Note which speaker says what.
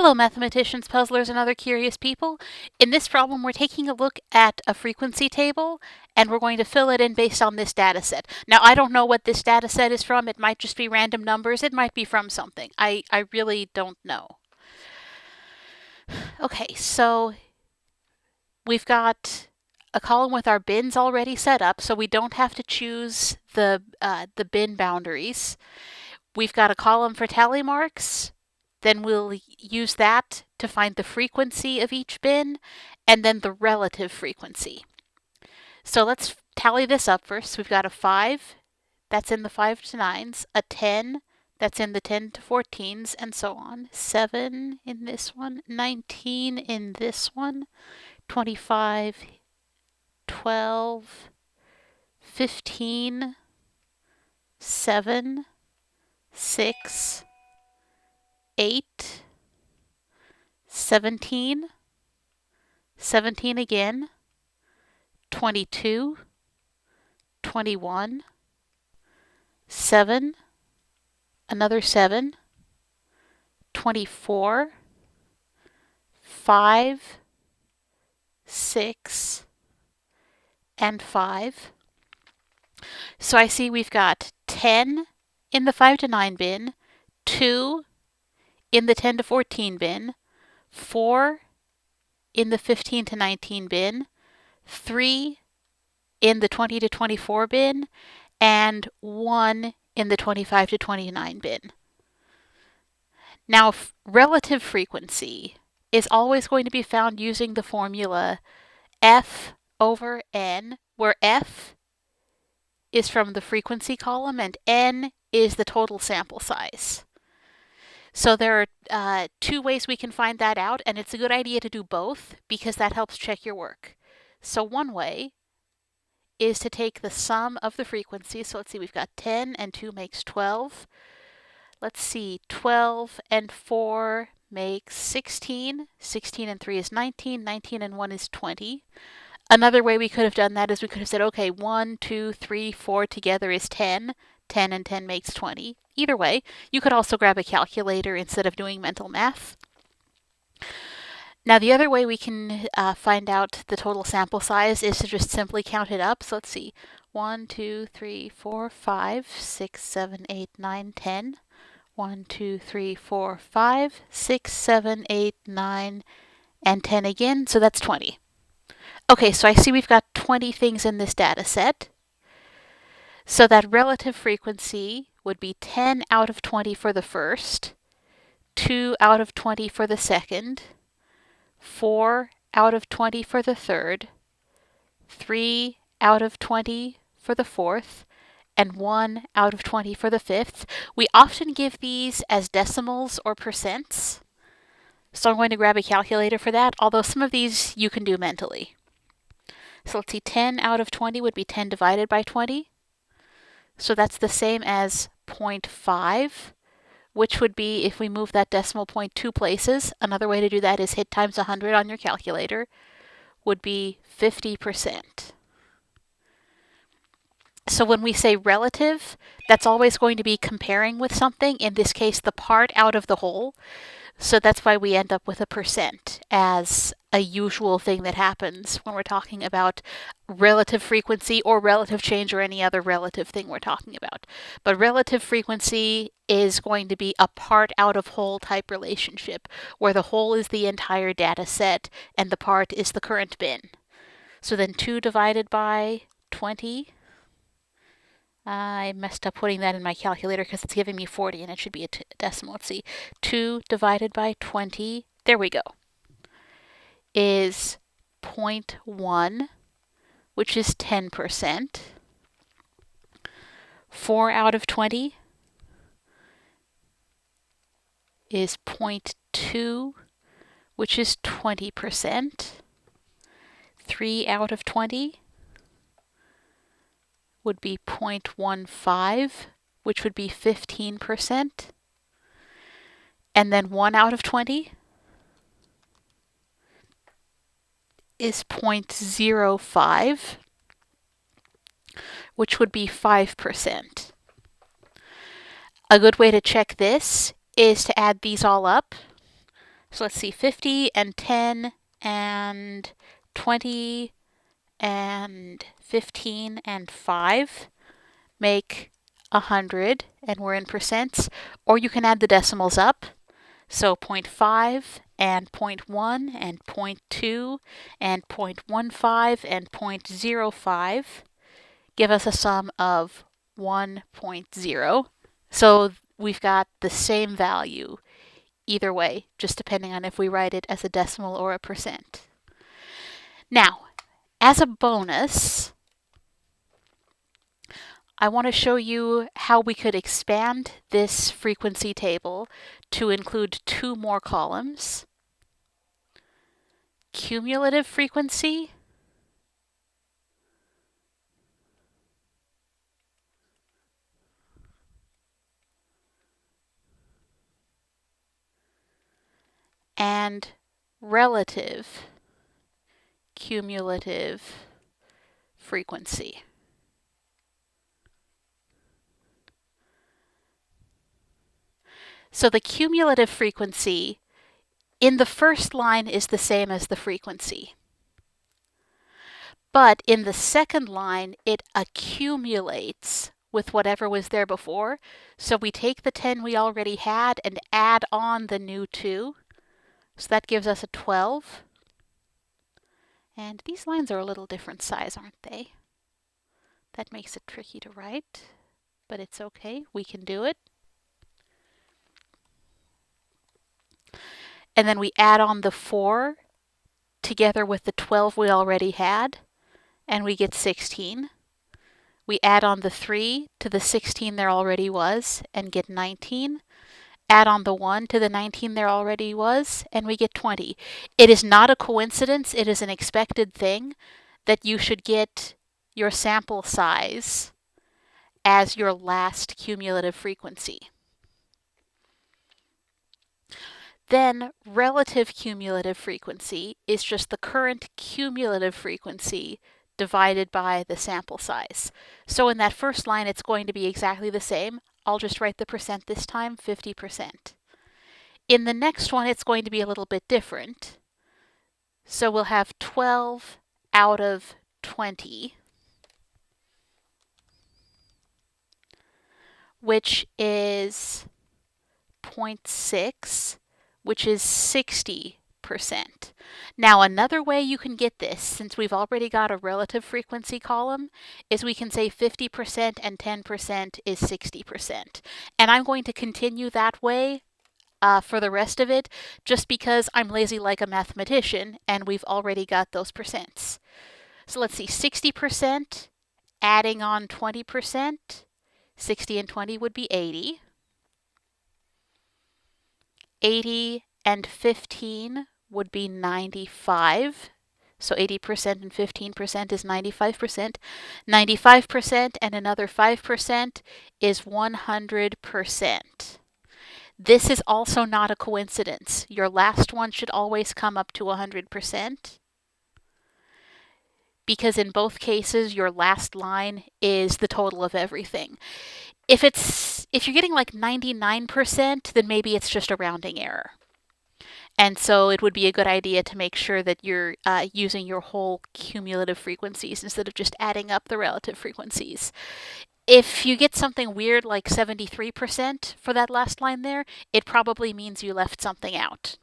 Speaker 1: Hello mathematicians, puzzlers, and other curious people. In this problem, we're taking a look at a frequency table, and we're going to fill it in based on this data set. Now, I don't know what this data set is from. It might just be random numbers. It might be from something. I really don't know. Okay, so we've got a column with our bins already set up, so we don't have to choose the bin boundaries. We've got a column for tally marks. Then we'll use that to find the frequency of each bin, and then the relative frequency. So let's tally this up first. We've got a 5, that's in the 5 to 9s, a 10, that's in the 10 to 14s, and so on. 7 in this one, 19 in this one, 25, 12, 15, 7, 6, 8, 17, 17 again, 22, 21, 7, another 7, 24, 5, 6, and 5. So I see we've got 10 in the 5 to 9 bin, 2 in the 10 to 14 bin, 4 in the 15 to 19 bin, 3 in the 20 to 24 bin, and 1 in the 25 to 29 bin. Now, relative frequency is always going to be found using the formula F over N, where F is from the frequency column and N is the total sample size. So there are 2 ways we can find that out, and it's a good idea to do both because that helps check your work. So one way is to take the sum of the frequencies. So let's see, we've got 10 and 2 makes 12. Let's see, 12 and 4 makes 16. 16 and 3 is 19. 19 and 1 is 20. Another way we could have done that is we could have said, okay, 1, 2, 3, 4 together is 10. 10 and 10 makes 20. Either way, you could also grab a calculator instead of doing mental math. Now, the other way we can find out the total sample size is to just simply count it up. So let's see, 1, 2, 3, 4, 5, 6, 7, 8, 9, 10. 1, 2, 3, 4, 5, 6, 7, 8, 9, and 10 again, so that's 20. Okay, so I see we've got 20 things in this data set. So that relative frequency would be 10 out of 20 for the first, 2 out of 20 for the second, 4 out of 20 for the third, 3 out of 20 for the fourth, and 1 out of 20 for the fifth. We often give these as decimals or percents. So I'm going to grab a calculator for that, although some of these you can do mentally. So let's see, 10 out of 20 would be 10 divided by 20. So that's the same as 0.5, which would be, if we move that decimal point 2 places, another way to do that is hit times 100 on your calculator, would be 50%. So when we say relative, that's always going to be comparing with something, in this case the part out of the whole. So that's why we end up with a percent as a usual thing that happens when we're talking about relative frequency or relative change or any other relative thing we're talking about. But relative frequency is going to be a part out of whole type relationship, where the whole is the entire data set and the part is the current bin. So then 2 divided by 20. I messed up putting that in my calculator because it's giving me 40 and it should be a decimal. Let's see, 2 divided by 20, there we go, is 0.1, which is 10%. 4 out of 20 is 0.2, which is 20%. 3 out of 20 would be 0.15, which would be 15%. And then 1 out of 20 is 0.05, which would be 5%. A good way to check this is to add these all up. So let's see, 50 and 10 and 20 and 15 and 5 make 100, and we're in percents, or you can add the decimals up. So 0.5 and 0.1 and 0.2 and 0.15 and 0.05 give us a sum of 1.0. So we've got the same value either way, just depending on if we write it as a decimal or a percent. Now, as a bonus, I want to show you how we could expand this frequency table to include 2 more columns: cumulative frequency and relative cumulative frequency. So the cumulative frequency in the first line is the same as the frequency. But in the second line, it accumulates with whatever was there before. So we take the 10 we already had and add on the new 2. So that gives us a 12. And these lines are a little different size, aren't they? That makes it tricky to write, but it's okay. We can do it. And then we add on the 4 together with the 12 we already had, and we get 16. We add on the 3 to the 16 there already was and get 19. Add on the 1 to the 19 there already was, and we get 20. It is not a coincidence, it is an expected thing that you should get your sample size as your last cumulative frequency. Then relative cumulative frequency is just the current cumulative frequency divided by the sample size. So in that first line, it's going to be exactly the same. I'll just write the percent this time, 50%. In the next one, it's going to be a little bit different. So we'll have 12 out of 20, which is 0.6, which is 60%. Now, another way you can get this, since we've already got a relative frequency column, is we can say 50% and 10% is 60%. And I'm going to continue that way for the rest of it, just because I'm lazy like a mathematician, and we've already got those percents. So let's see, 60% adding on 20%, 60 and 20 would be 80. 80 and 15 would be 95. So 80% and 15% is 95%. 95% and another 5% is 100%. This is also not a coincidence. Your last one should always come up to 100%, because in both cases, your last line is the total of everything. If you're getting like 99%, then maybe it's just a rounding error. And so it would be a good idea to make sure that you're using your whole cumulative frequencies instead of just adding up the relative frequencies. If you get something weird like 73% for that last line there, it probably means you left something out.